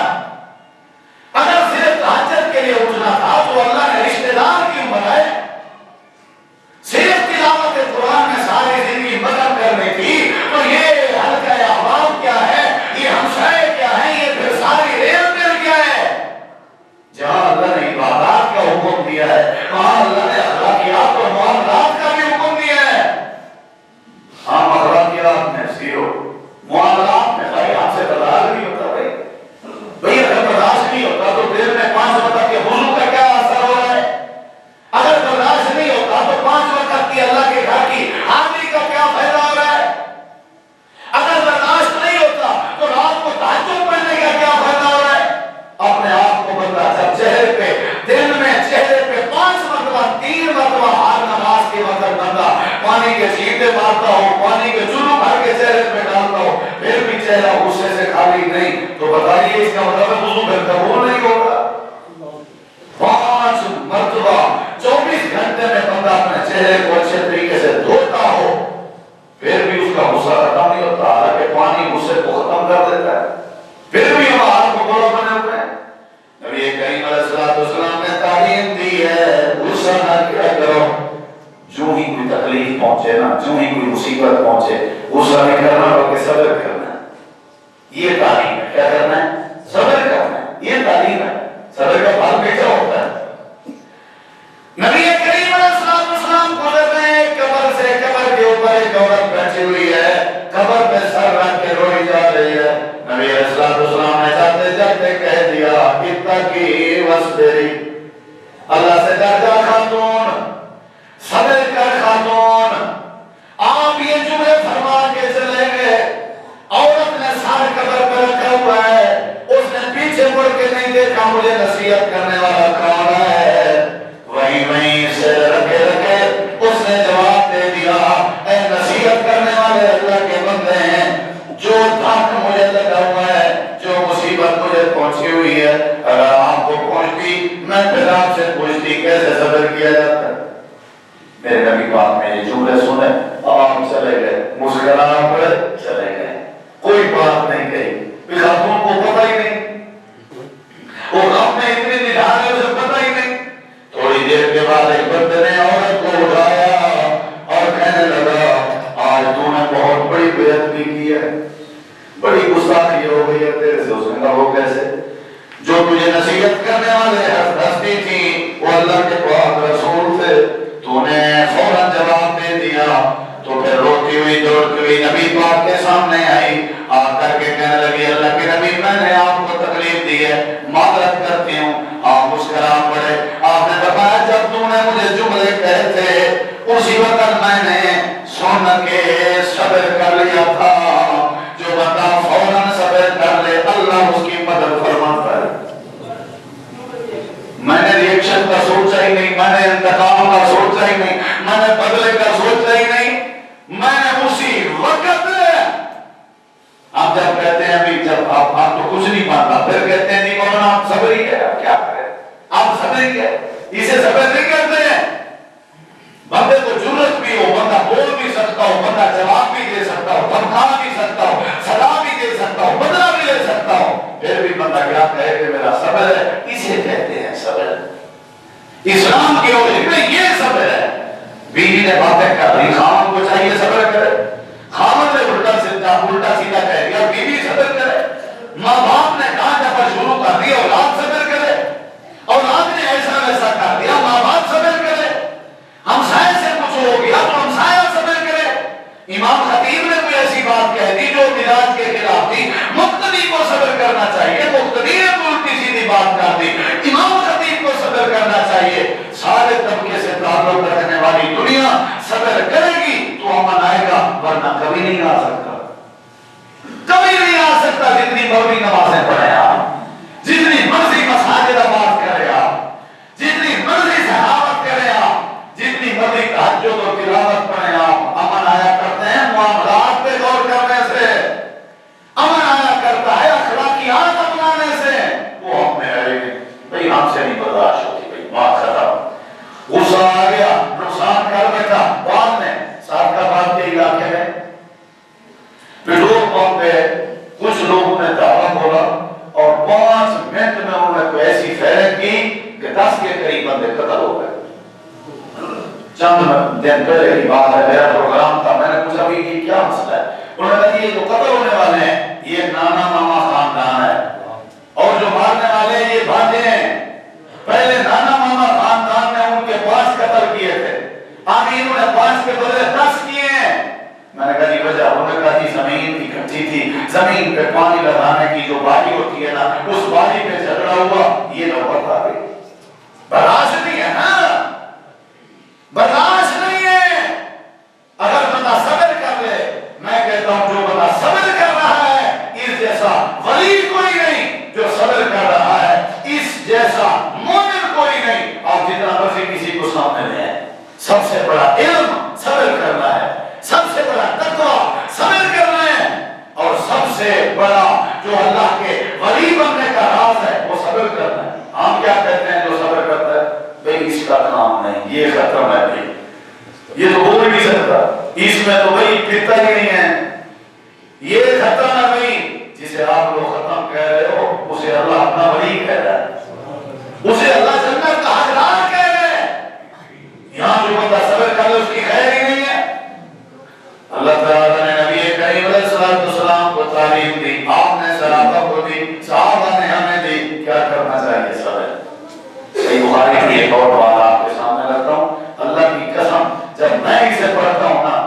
اگر صرف تہجد کے لیے اٹھنا تھا تو اللہ نے رشتے پانی کے چھینٹے مارتا ہو، پانی کے چلو بھر کے چہرے پہ ڈالتا ہو، پھر بھی چہرہ غصے سے خالی نہیں، تو بتائیے اس کا مطلب وضو پھر قبول نہیں ہوگا؟ 5 مرتبہ 24 گھنٹے میں بندہ اپنے چہرے کو اچھے طریقے سے دھوتا ہو، پھر بھی اس کا غصہ ختم نہیں ہوتا، حالانکہ پانی غصے کو ختم کر دیتا ہے، پھر بھی ہم آپ کو بڑا بنے ہوئے ہیں۔ نبی کریم علیہ السلام نے تعلیم دی ہے غصہ نہ کیا کرو، جو ہی کوئی تکلیف پہنچے نا، جو ہی کوئی مصیبت پہنچے، غصہ نہیں کرنا بلکہ صبر کرنا ہے۔ یہ تعلیم ہے، کیا کرنا ہے؟ صبر کرنا ہے، یہ تعلیم ہے۔ صبر کا پھل میٹھا ہوتا ہے۔ نبی کریم علیہ السلام گزر رہے ہیں قبر سے، قبر کے اوپر ایک عورت بیٹھی ہوئی ہے، قبر پہ سر رکھ کے روئی جا رہی ہے۔ نبی علیہ السلام نے جاتے جاتے کہہ دیا اتقی واصبری، اللہ سے ڈر جا خاتون، صبر کر خاتون۔ آپ یہ جملے فرما کے چلے گئے، عورت نے سر قبر پہ رکھا ہوا ہے، اس نے پیچھے مڑ کے نہیں دیکھا مجھے نصیحت کرنے والا کون ہے، وہیں سے رکھے رکھے اس نے جواب دے دیا اے نصیحت کرنے والے اللہ کے بندے ہیں، جو دھک مجھے لگا ہوا ہے، جو مصیبت مجھے پہنچی ہوئی ہے، اگر آپ کو پہنچتی میں پھر آپ سے پوچھتی کیسے صبر کیا جاتا ہے۔ میرے نبی پاک میں یہ جملے سنے آپ چلے گئے، مسکرا پڑے چلے گئے، کوئی بات نہیں کہی، خاتون کو پتہ ہی نہیں، وہ غم میں اتنی نڈھال ہے اسے پتہ ہی نہیں۔ تھوڑی دیر کے بعد ایک بندے نے عورت کو اٹھایا اور کہنے لگا آج تو نے بہت بڑی بے ادبی کی ہے، بڑی گستاخی ہو گئی ہے تیرے سے۔ اس نے کہا وہ کیسے؟ جو تجھے نصیحت کرنے والے ہستی تھی وہ اللہ کے پاک رسول تھے، تو نے فوراً جواب دے دیا، تو پھر روتی ہوئی دوڑتی ہوئی نبی پاک کے سامنے آئی، آ کر کے کہنے لگی اللہ کے نبی میں نے آپ کو تکلیف دی ہے، معذرت کرتی ہوں۔ آپ مسکرا پڑے، آپ نے بتایا جب تو نے مجھے جملے کہے تھے اسی وقت میں نے سن کے صبر کر لیا تھا، جو بندہ فوراً صبر کر لے اللہ اس کی مدد فرماتا ہے۔ میں نے ریئیکشن کا سوچا ہی نہیں، میں نے انتقام کا سوچا ہی نہیں، میں نے بدلے کا سوچا ہی نہیں، میں نے اسی وقت آپ جب کہتے ہیں ابھی جب آپ تو کچھ نہیں پاتا، پھر کہتے ہیں نہیں مولانا آپ صبر ہی ہے، آپ کیا کریں، آپ صبر ہی ہے، اسے صبر نہیں کرتے ہیں۔ بندے کو ضرورت بھی ہو، بندہ بول بھی سکتا ہو، بندہ جواب بھی دے سکتا ہو، دھمکا بھی سکتا ہو، سزا بھی دے سکتا ہو، بدلہ بھی لے سکتا ہو، پھر بھی بندہ کیا کہے کہ میرا صبر ہے، اسے کہتے ہیں صبر۔ اسلام کی روشنی میں یہ صبر ہے۔ بیوی نے باتیں کر رہی، خامن کو چاہیے صبر کرے، خامن نے الٹا سیدھا کہہ دیا بیوی صبر کرے، ماں باپ نے کہاں جب شروع کر دیا اولاد صبر کرے، اولاد نے ایسا ویسا کر دیا ماں باپ صبر کرے، ہمسائے سے کچھ ہو گیا تو ہمسایہ صبر کرے۔ امام خطیب نے کوئی ایسی بات کہہ دی جو مزاج کے خلاف تھی، مقتدی کو صبر کرنا چاہیے، مقتدی نے کوئی الٹی سیدھی بات کر دی، امام خطیب کو صبر کرنا چاہیے۔ سارے طبقے سے تعلق رکھنے والی دنیا صبر کرے گی تو امن آئے گا، ورنہ کبھی نہیں آ سکتا، کبھی نہیں آ سکتا۔ جتنی مرضی نمازیں پڑھیں آپ، جتنی مرضی مساجد آباد کریں آپ، جتنی مرضی صحابت کریں آپ، جتنی مرضی تہجد و تلاوت پڑھیں آپ، امن آیا کرتے ہیں معاملات پہ غور کرنے سے، امن آیا کرتا ہے اخلاقیات اپنانے سے۔ وہ ہم نے بھائی ہم سے نہیں برداشت ہوتی، بھائی بات ختم، غصہ آ گیا، نقصان کر بیٹھا، بعد میں سابقہ کے علاقے میں پیٹرول پمپ پہ کچھ لوگوں نے دعویٰ بولا اور 5 منٹ میں انہوں نے کوئی ایسی فیرنگ کی کہ 10 کے قریب بندے قتل ہو گئے۔ چند دن پہلے کی بات ہے، میرا پروگرام تھا، میں نے پوچھا بھی یہ کیا مسئلہ ہے؟ انہوں نے کہا یہ جو قتل ہونے والے ہیں یہ نانا ماما خاندان ہے، اور جو مارنے والے ہیں یہ بھانجے ہیں۔ پہلے نانا ماما خاندان نے ان کے 5 قتل کیے تھے، آگے انہوں نے 5 کے بدلے 10 کیے ہیں۔ میں نے کہا وجہ انہوں نے کہا زمین اکٹھی تھی، زمین پہ پانی لگانے کی جو باری ہوتی ہے نا، اس باری پہ جھگڑا ہوا، یہ نوبت آ گئی۔ برداشت نہیں ہے نا، برداشت نہیں ہے۔ اگر بندہ صبر کر لے، میں کہتا ہوں جو بندہ صبر کر رہا ہے اس جیسا ولی کوئی نہیں، جو صبر کر رہا ہے اس جیسا مومن کوئی نہیں۔ آپ جتنا مرضی کسی کو سامنے لے آئیں، سب سے بڑا علم صبر کرنا ہے۔ اس میں تو بھائی پھرتا ہی نہیں ہے. یہ ختم نبی جسے آپ لوگ ختم کہہ رہے ہو اسے اللہ اپنا ولی کہہ رہا ہے, اسے اللہ جنت کا حقدار کہہ رہے ہیں. یہاں جو بندہ صبر کر لے اس کی خیر ہی نہیں ہے. اللہ تعالیٰ نے نبی کریم علیہ السلام کو تعلیم دی, آپ نے صحابہ کو دی, صحابہ نے ہمیں دی. کیا کرنا چاہیے صبر. صحیح بخاری کی ایک اور بات آپ کے سامنے رکھتا ہوں. اللہ کی قسم جب میں اسے پڑھتا ہوں نا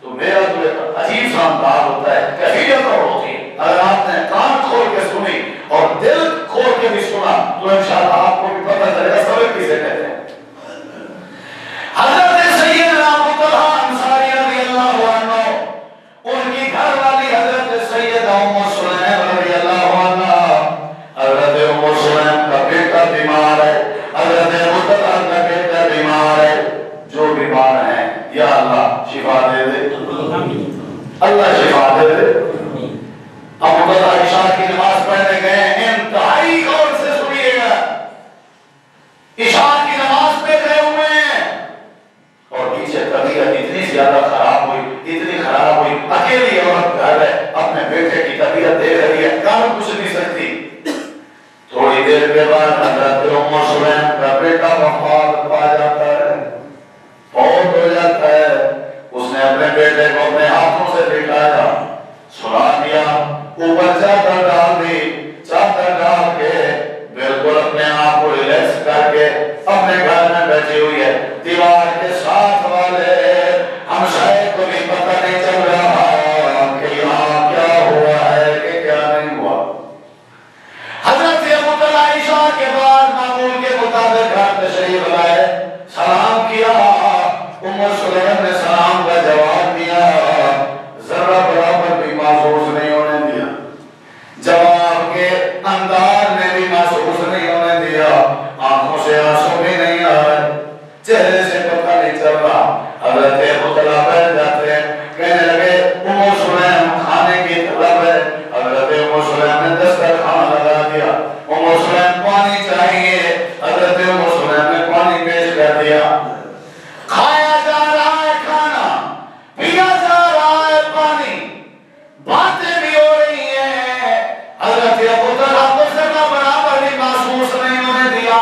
تو میرا جو عجیب سا انداز ہوتا ہے, کیفیت اور ہوتی ہے. اگر آپ نے کان کھول کے سنی اور دل کھول کے بھی سنا تو انشاءاللہ آپ کو بھی پتہ چلے گا صبر کسے کہتے ہیں. حضرت سیدنا ابو طلحہ انصاری رضی اللہ عنہ, ان کی گھر والی حضرت سیدہ ام سلیم رضی اللہ عنہ. حضرت ام سلیم کا بیٹا بیمار ہے, حضرت ابو طلحہ کا بیٹا بیمار ہے. جو بیمار ہیں یا اللہ شفا دے دے, اللہ شفا دے دے. ابو طلحہ عشاء کی نماز پڑھنے گئے, انتہائی غور سے سنیے گا, عشاء کی نماز پہ گئے ہوئے ہیں اور پیچھے طبیعت اتنی زیادہ خراب ہوئی, اتنی خراب ہوئی. اکیلی عورت گھر ہے, اپنے بیٹے کی طبیعت دیکھ رہی ہے, کام کچھ نہیں سکتی. تھوڑی دیر کے بعد حضرت ام سلیم کا بیٹا وفات پا جاتا ہے, فوت ہو جاتا ہے. اس نے اپنے بیٹے کو اپنے ہاتھوں سے بٹھایا, سلا دیا, اوپر چادر ڈال دی, چادر ڈال کے بالکل اپنے آپ کو ریلیکس کر کے اپنے گھر میں بیٹھی ہوئی ہے. دیوار کے ساتھ والے ہمسائے کو بھی پتہ نہیں چل رہا کہ یہاں کیا ہوا ہے کہ کیا نہیں ہوا. حضرت ابو طلحہ عشاء کے بعد معمول کے مطابق گھر تشریف لائے, سلام کیا. ام سلیم نے سلام کا جواب دیا, ذرا برابر بھی محسوس نہیں ہونے دیا, جواب کے انداز میں بھی محسوس نہیں ہونے دیا. آنکھوں سے آنسو بھی نہیں آ رہے, چہرے سے پتہ نہیں چل رہا. حضرت ابو طلحہ بیٹھ جاتے ہیں, کہنے لگے ام سلیم کھانے کی طلب ہے. حضرت ام سلیم نے دسترخوان لگا دیا. ام سلیم پانی چاہیے, حضرت ام سلیم نے پانی پیش کر دیا. کھایا جا رہا ہے کھانا, پیا جا رہا ہے پانی, باتیں بھی ہو رہی ہیں. حضرت ابو طلحہ کو ذرا برابر بھی محسوس نہیں ہونے دیا.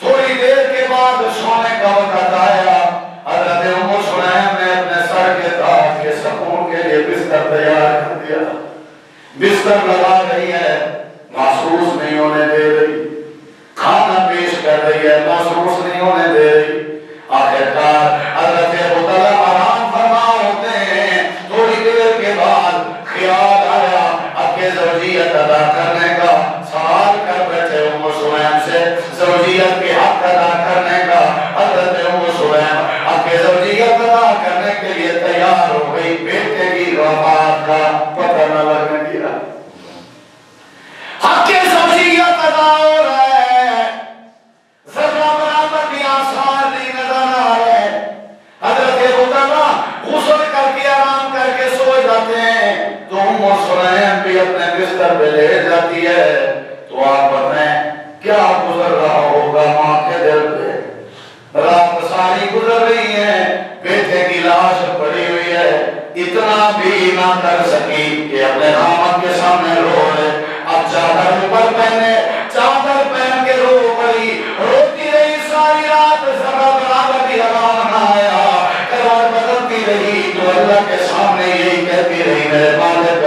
تھوڑی دیر کے بعد سونے کا وقت آیا. حضرت ام سلیم نے اپنے سر کے تاج کے سکون کے لیے بستر تیار کر دیا. بستر لگا رہی ہے, محسوس نہیں ہونے دے رہی. کھانا پیش کر رہی ہے, محسوس نہیں ہونے دے رہی. آخرکار حضرت ابو طلحہ آرام فرما ہوتے ہیں. تھوڑی دیر کے بعد خیال آیا اب کے زوجیت ادا کرنے کا. سوال کر بیٹھے ام سلیم سے زوجیت کے حق ادا کرنے کا. حضرت ام سلیم اب کے زوجیت ادا کرنے کے لیے تیار ہو گئی. بیٹے کی وفات کا پتہ نہ لگنے دیا. حق کے زوجیت ادا ہو رہا ہے, ذرا برابر بھی آسان نہیں نظر آ رہے. حضرت ابو طلحہ غسل کر کے آرام کر کے سو جاتے ہیں تو ام سلیم بھی اپنے بستر پہ لیٹ جاتی ہے. تو آپ بتائیں کیا گزر رہا ہوگا ماں کے دل پہ. رات ساری گزر رہی ہے, بیٹے کی لاش پڑی ہوئی ہے, اتنا بھی نہ کر سکی کہ اپنے خامد کے سامنے رو لے. اب چادر اوپر پہنے, چادر پہن کے رو پڑی, روتی رہی ساری رات. ذرا برابر بھی آرام نہ آیا, کروٹ بدلتی رہی تو اللہ کے سامنے یہی کہتی رہی, میرے مالک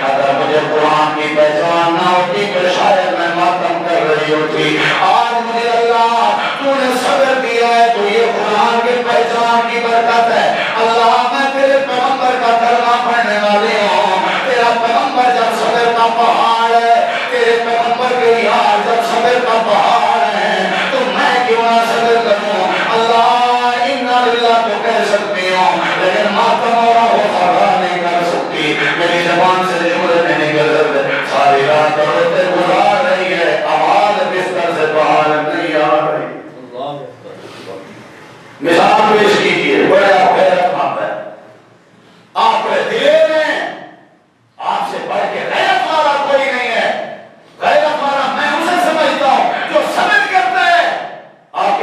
اگر مجھے قرآن کی پہچان نہ ہوتی تو شاید میں ماتم کر رہی ہوتی. آج مجھے اللہ تو نے صبر دیا ہے تو یہ قرآن کی پہچان کی برکت ہے. اللہ میں تیرے پیغمبر کا کلمہ پڑھنے والی ہوں. تیرا پیغمبر جب صبر کا پہاڑ ہے, تیرے پیغمبر کے یار جب صبر کا پہاڑ ہے تو میں کیوں نہ صبر کروں. اللہ انا للہ تو کہہ سکتی ہوں لیکن ماتم اور خبر نہیں کر سکتی. میری زبان سے جملے نہیں نکل سکتے. ساری رات روتے گزار رہی ہے, آواز بستر سے باہر نہیں آ رہی. مثال پیش کیجیے, بڑا غیرت مند ہے, آپ کے دل میں آپ سے بڑھ کے غیرت والا کوئی نہیں ہے. غیرت والا میں اسے سمجھتا ہوں جو صبر کرتا ہے. آپ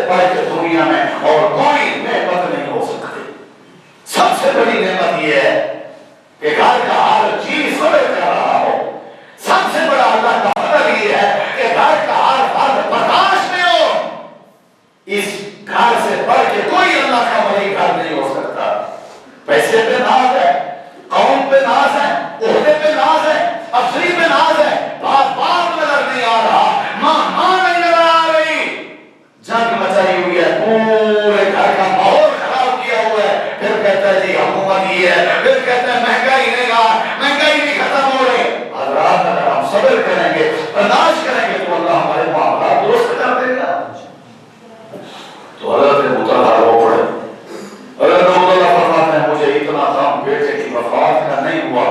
بڑھ کے دنیا میں اور کوئی نعمت نہیں ہو سکتی. سب سے بڑی نعمت یہ ہے کہ گھر کا ہر چیز صبر کر رہا ہو. سب سے بڑا اللہ کا فضل یہ ہے کہ گھر کا ہر فرد برداشت میں ہو. اس گھر سے بڑھ کے کوئی اللہ کا ولی گھر نہیں ہو سکتا. پیسے پہ ناز ہے, قوم پہ ناز ہے, عہدے پہ ناز ہے, افسری پہ ناز ہے, باپ نظر نہیں آ رہا, ماں نہیں نظر آ رہی, جنگ مچائی ہوئی ہے, پورے گھر کا ماحول خراب کیا ہوا ہے. پھر کہتا ہے جی حکومت یہ ہے, پھر کہتا ہے مہنگائی نہیں ختم ہو رہی. حضرات اگر ہم صبر کریں گے, برداشت کریں گے تو اللہ ہمارے معاملات درست کر دے گا. تو حضرت ابو طلحہ رو پڑے. حضرت ابو طلحہ فرماتے ہیں مجھے اتنا غم بیٹے کی وفات کا نہیں ہوا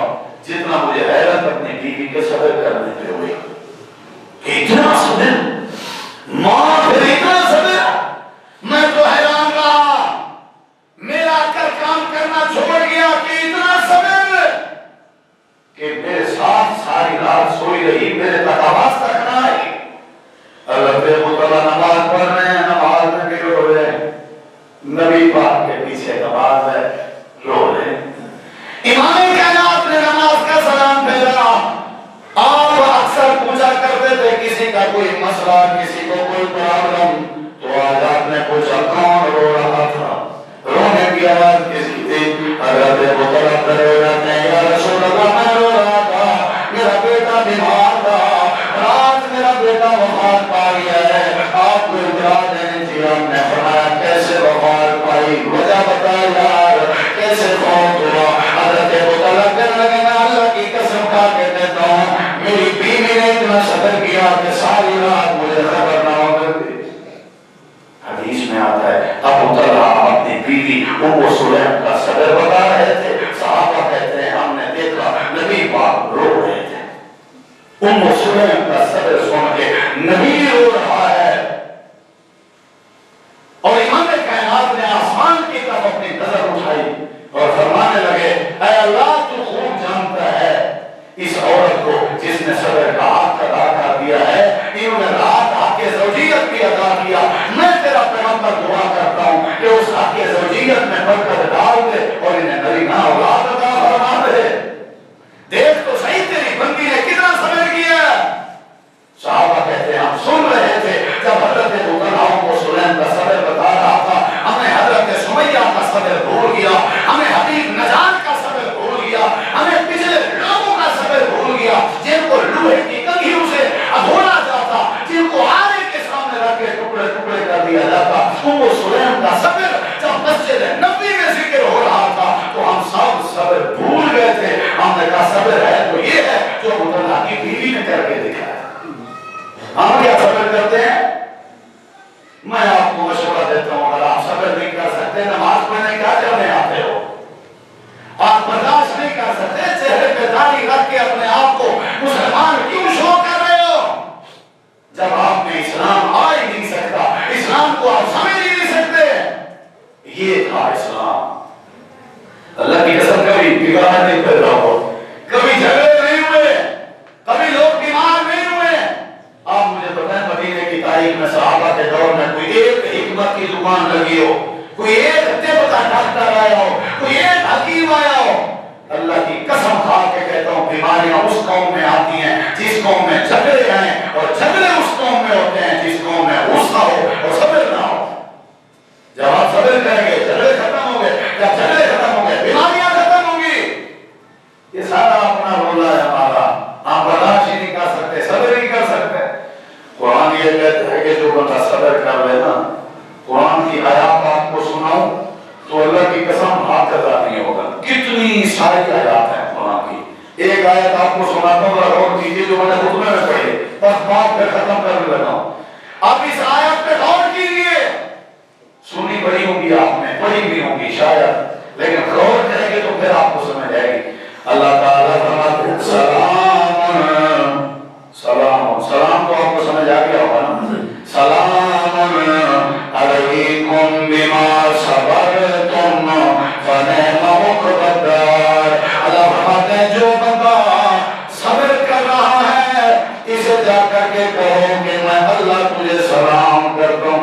جتنا مجھے حیرت اپنی بیوی کے صبر کرنے پہ ہوئی. اتنا صبر, ماں پھر اتنا صبر, میں تو حیران رہا, میرا کر کام کرنا چھوڑ گیا کہ اتنا صبر کہ میرے ساتھ ساری رات سوئی رہی, میرے تک آواز تک نہ آئی. حضرت ابو طلحہ نماز پڑھ رہے ہیں, نماز میں بھی رو رہے ہیں, نبی پاک کے پیچھے نماز ہے, رو رہے ہیں. امام کائنات نے نماز کا سلام بھیجا. آپ اکثر پوچھا کرتے تھے کسی کا کوئی مسئلہ, کسی کو کوئی پرابلم, تو آج آپ نے پوچھا کون رو رہا تھا, رونے کی آواز کسی تھی. حضرت ابو طلحہ کھڑے ہو جاتے ہیں, یا رسول اللہ میں رو رہا تھا, میرا بیٹا بیمار تھا, رات میرا بیٹا وفات پا گیا ہے, آپ کو اطلاع دینی تھی. ہم نے فرمایا کیسے وفات پائی, وجہ بتا یار, کیسے فوت ہوا. حضرت ابو طلحہ کہنے لگے میں اللہ کی قسم کھا کے کہتا ہوں میری بیوی نے اتنا صبر کیا کہ ساری رات مجھے خبر نہ ہو گئی. حدیث میں آتا ہے ابو طلحہ اپنی بیوی ام سلیم کا صبر بتا رہے تھے. صحابہ کہتے ہیں ہم نے دیکھا نبی پاک رو رہے تھے. ام سلیم کا صبر سن کے نبی رو رہا ہے. اور امام کائنات نے آسمان کی طرف اپنی نظر اٹھائی اور فرمانے لگے اے اللہ تو خوب جانتا ہے اس عورت کو جس نے صبر کا حق ادا کر دیا ہے, انہوں نے رات حق زوجیت بھی ادا کیا. میں تیرا پیغمبر دعا کرتا ہوں کہ اس حق زوجیت میں برکت ڈال دے اور انہیں نرینہ اولاد عطا فرما دے. دیکھ تو صحیح تیری بندی نے کتنا صبر کیا. صحابہ کہتے ہیں ہم سن رہے تھے جب حضرت ابو طلحہ کو سلیم کا صبر بتا رہا تھا, ہمیں حضرت سمیہ کا صبر بھول گیا, ہمیں حبیب نجار کا صبر بھول گیا, ہمیں پچھلے لوگوں کا صبر بھول گیا جن کو لوہے کی کنگھیوں سے اگھوڑا جاتا, جن کو آرے کے سامنے رکھ کے ٹکڑے ٹکڑے کر دیا جاتا. ام سلیم کا صبر جب مسجد نبوی میں ذکر ہو رہا تھا تو ہم سب صبر بھول گئے تھے. ہم نے کہا صبر ہے تو یہ ہے جو ابو طلحہ کی بیوی نے کر کے دکھایا. ہم کیا صبر کرتے ہیں؟ میں آپ کو مشورہ دیتا ہوں اگر آپ صبر نہیں کر سکتے نماز پڑھنے کیا کرنے آتے ہو؟ آپ برداشت نہیں کر سکتے چہرے پہ داڑھی رکھ کے اپنے آپ کو مسلمان کیوں شو کر رہے ہو جب آپ میں اسلام آ ہی نہیں سکتا, اسلام کو آپ سمجھ ہی نہیں سکتے. یہ تھا اسلام. اللہ کی قسم کبھی بگاڑ نہیں پیدا ہو, کبھی جھگڑے نہیں ہوئے, کبھی لوگ بیمار نہیں ہوئے. آپ مجھے بتائیں مدینے کی تاریخ میں صحابہ کے دور میں کوئی ایک حکمت کی دکان لگی ہو, کوئی ایک دیوتا ڈاکٹر آیا ہو, کوئی ایک حکیم آیا ہو. اللہ کی قسم کھا کے کہتا ہوں بیماریاں اس قوم میں آتی ہیں جس قوم میں جھگڑے ہیں, اور جھگڑے اس قوم میں ہوتے ہیں جس قوم میں غصہ ہو اور صبر نہ ہو. جب آپ صبر کریں گے جھگڑے ختم ہوں گے, جب جھگڑے ختم ہوں گے بیماریاں ختم ہوں گی. یہ سارا اپنا رولا ہے ہمارا, ہم برداشت ہی نہیں کر سکتے, صبر نہیں کر سکتے. قرآن یہ کہتا ہے کہ جو بندہ صبر کر لے نا, قرآن کی آیات آپ کو سناؤں تو اللہ کی قسم ہاتھ ادا نہیں ہوگا. کتنی ساری آیات ہیں قرآن کی. ایک آیت آپ کو سناتا ہوں اور غور کیجیے جو میں نے خطبے میں پڑھی, بس بات پہ ختم کرنے لگا ہوں. آپ اس آیت پہ غور کیجیے. سنی بڑی ہوں گی آپ نے, پڑھی بھی ہوں گی شاید, لیکن غور کریں گے تو پھر آپ کو سمجھ آئے گی. اللہ تعالیٰ فرماتے ہیں سلام. سلام سلام تو آپ کو سمجھ آ گیا ہوگا نا. سلام علیکم بما صبرتم فنعم عقبی الدار. اللہ فرماتے ہیں جو بندہ صبر کر رہا ہے اسے جا کر کے کہو کہ میں اللہ تجھے سلام کرتا ہوں.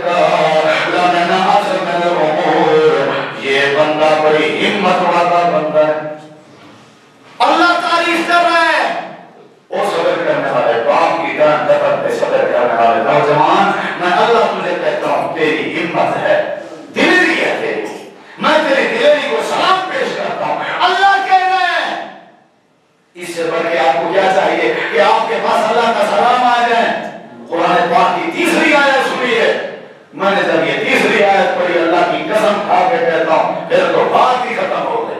کا لمن عزم الامور، یہ بندہ بڑی ہمت والا بندہ ہے. اللہ تعریف کر رہا ہے وہ صبر کرنے والے باپ کی ڈانٹ ڈپٹ پہ صبر کرنے والے نوجوان. میں اللہ تجھے کہتا ہوں تیری ہمت ہے، دلیری ہے تیری، میں تیری دلیری کو سلام پیش کرتا ہوں. اللہ کہہ رہے ہیں اس سے بڑھ کے آپ کو کیا چاہیے کہ آپ کے پاس اللہ کا سلام آ جائے. قرآن پاک کی تیسری آیت سنیے. میں نے جب یہ تیسری آیت پڑھی اللہ کی قسم کھا کے کہتا ہوں پھر تو بات ہی ختم ہو گئی.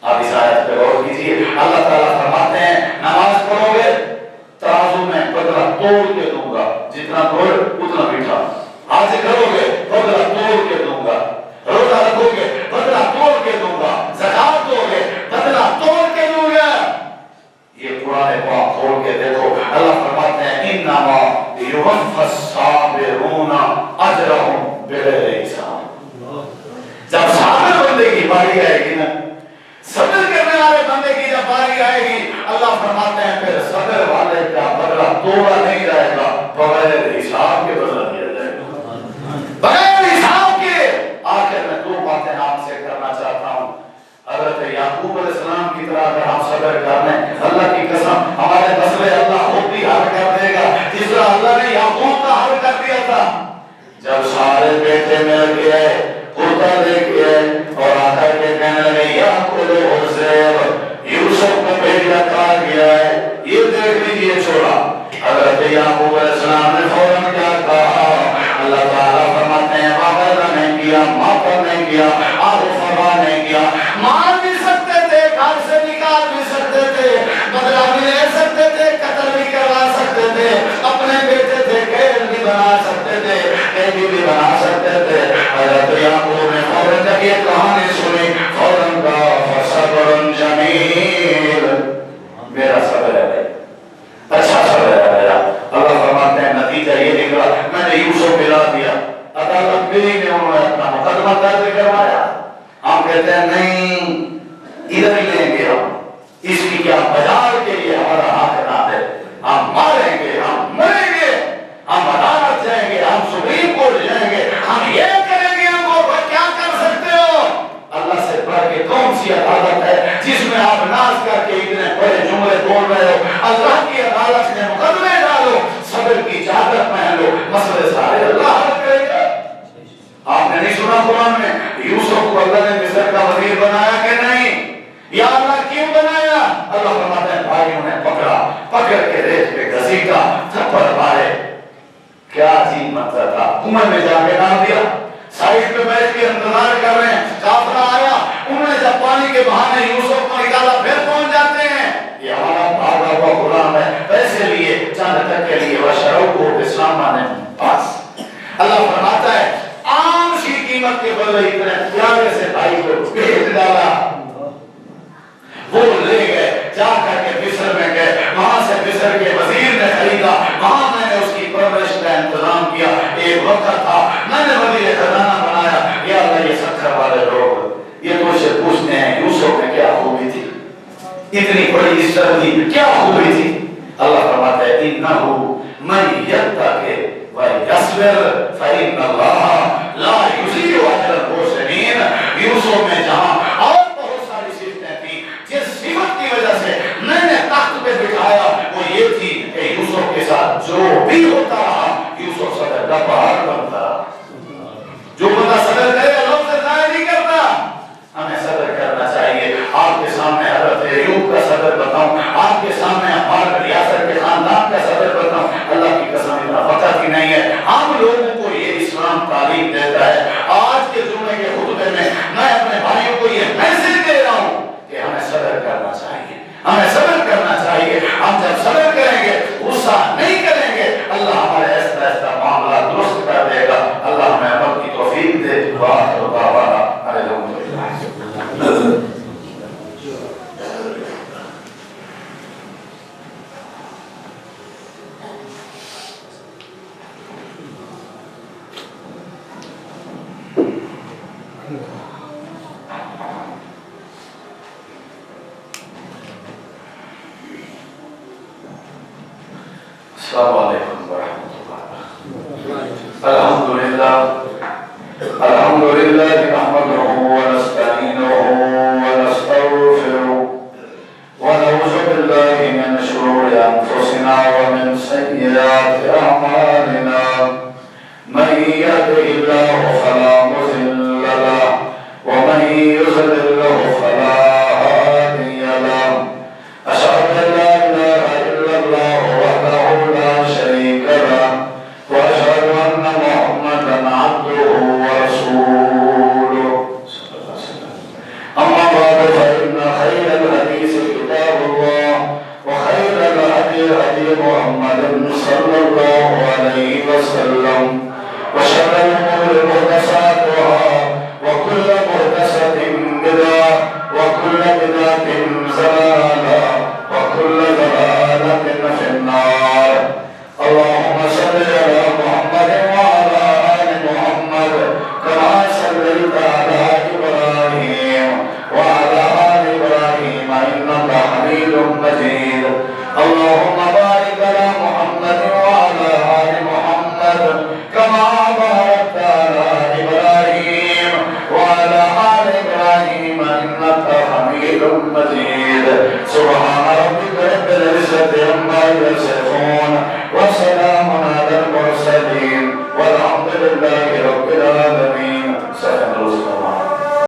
آپ اس آیت پہ غور کیجیے. اللہ تعالیٰ فرماتے ہیں نماز پڑھو گے ترازو میں بدلہ توڑ کے دوں گا، جتنا توڑ اتنا میٹھا. حج کرو گے بدلہ توڑ کے دوں گا، روزہ رکھو گے بدلہ توڑ کے دوں گا، زکات دو گے بدلہ توڑ کے دوں گا. یہ قرآن پاک کھول کے دیکھو. اللہ فرماتے ہیں انما یوفی الصابرون اجرهم بغیر حساب. جب صابر بندے کی باری آئے گی نا، صبر کرنے والے بندے کی جب باری آئے گی، اللہ فرماتے ہیں پھر صبر والے کا بدلہ توڑا نہیں جائے گا، بغیر حساب کے بدلہ دیا جائے گا. بغیر حساب کے. آخر میں دو باتیں آپ سے کرنا چاہتا ہوں. حضرت یعقوب علیہ السلام کی طرح اگر ہم صبر کر لیں، اللہ کی قسم ہمارے مسئلے اللہ خود بھی حل کر دے گا، جس طرح اللہ نے یعقوب کا حل کر دیا تھا. جب سارے بیٹے مل گئے پوتا لے کے اور آ کر کے کہنے لگے یعقوب یوسف کو بھیجا کھا گیا ہے، یہ دیکھ لیجیے چھوڑا. حضرت یعقوب علیہ السلام نے فوراً کیا کہا؟ اللہ تعالیٰ فرماتے ہیں بابا نہیں کیا، ماں نہیں کیا، آب فرما نہیں کیا. مار بھی سکتے تھے، گھر سے نکال بھی سکتے تھے، بدلہ بھی لے سکتے تھے، قتل بھی کروا سکتے تھے، اپنے بیٹے تھے قید بھی بنا سکتے تھے، قیدی بھی بنا سکتے تھے. حضرت یعقوب نے فوراً جب یہ کہانی سنی فوراً کہا فصبر جمیل، میرا صبر ہے بھائی، اچھا صبر ہے میرا. اللہ فرماتے ہیں نتیجہ یہ نکلا میں نے یوسف ملا دیا. عدالت بھی نے انہوں نے اپنا مقدمہ درج کروایا. ہم کہتے ہیں نہیں ادھر ہی لیں گے ہم، اس کی کیا بازار کے لیے ہمارا حق نہ ہے. ہم ماریں گے، ہم مریں گے، ہم عدالت جائیں گے، ہم سپریم کورٹ جائیں گے، ہم یہ کریں گے. ہم کو کیا کر سکتے ہو؟ اللہ سے بڑھ کے کون سی عدالت ہے جس میں آپ ناز کر کے اتنے بڑے جملے بول رہے ہو؟ اللہ کی عدالت میں مقدمے ڈالو، صبر کی چادر پہن لو، مسئلے سارے اللہ حل کرے گا. آپ نے نہیں سنا قرآن میں یوسف کو اللہ نے مصر کا وزیر بنایا کہ نہیں؟ یا اللہ کیوں بنایا؟ اللہ فرماتا ہے بھائیوں نے پکڑ کے ریت پہ گھسیٹا، تھپڑ مارے. کیا عجیب منظر تھا. کنویں میں جا کے ڈال دیا، سائڈ پہ بیٹھ کے انتظار کر رہے ہیں. کافرہ آیا، انہوں نے جب پانی کے بہانے یوسف کو نکالا پھر پہنچ جاتے ہیں. یہ ہمارا بھاگا ہوا غلام ہے، پیسے لیے چند تک کے لیے وشروکو بسامانے پاس. اللہ فرماتا ہے عام سی قیمت کے بدلے اتنے پیارے سے بھائی کو بھیج ڈالا. وہ لے گئے، جا کر کے مصر میں گئے، وہاں سے مصر کے وزیر نے خریدا، وہاں میں نے اس کی پرورش کا انتظام کیا. ایک وقت تھا میں نے وزیر خزانہ بنایا. یا اللہ یہ سکر والے لوگ یہ تو سے پوچھتے ہیں یوسف میں کیا خوبی تھی، اتنی بڑی عزت تھی، کیا خوبی تھی؟ اللہ فرماتا ہے انہو من یتقی ویصبر فإن اللہ لا یضیع اجر المحسنین. یوسف میں جہاں اور بہت ساری صفتیں تھیں، جس صفت کی وجہ سے میں نے تخت پہ بٹھایا وہ یہ تھی کہ یوسف کے ساتھ جو بھی ہوتا رہا یوسف صدر کا پہاڑ بنتا رہا. جو بندہ صدر کرے اللہ سے ضائع نہیں کرتا. ہمیں صدر کرنا چاہیے. آپ کے سامنے حضرت ایوب کا صدر بتاؤں، آپ کے سامنے ہمارے ریاست کے خاندان کا صدر بتاؤں، اللہ کی قسم اتنا وقت ہی نہیں ہے. ہم لوگوں کو یہ اسلام تعلیم دیتا ہے. آج کے جمعے کے خطبے میں میں اپنے بھائیوں کو یہ میسج دے رہا ہوں کہ ہمیں صبر کرنا چاہیے، ہمیں صبر کرنا چاہیے. ہم جب صبر کریں گے، غصہ نہیں کریں گے، اللہ ہمارے ایسا ایسا معاملہ درست کر دے گا. اللہ ہمیں عمل کی توفیق دے. وآخر دعوانا الحمدللہ. السلام علیکم ورحمۃ اللہ. يهده الله فلا مضل له ومن يضلل فلا هادي له أشهد أن لا إله إلا الله وحده لا شريك له وأشهد أن محمدا عبده ورسوله أما بعد فإن خير الحديث كتاب الله وخير الهدي هدي محمد صلى الله عليه وسلم وشر الأمور محدثاتها وكل محدثة بدعة وكل بدعة ضلالة وكل ضلالة في النار اللهم صل على محمد وعلى آل محمد كما صليت على إبراهيم وعلى آل إبراهيم إنك حميد مجيد اللهم بارك على محمد وعلى آل محمد كما باركت على إبراهيم وعلى آل إبراهيم إنك حميد مجيد سبحان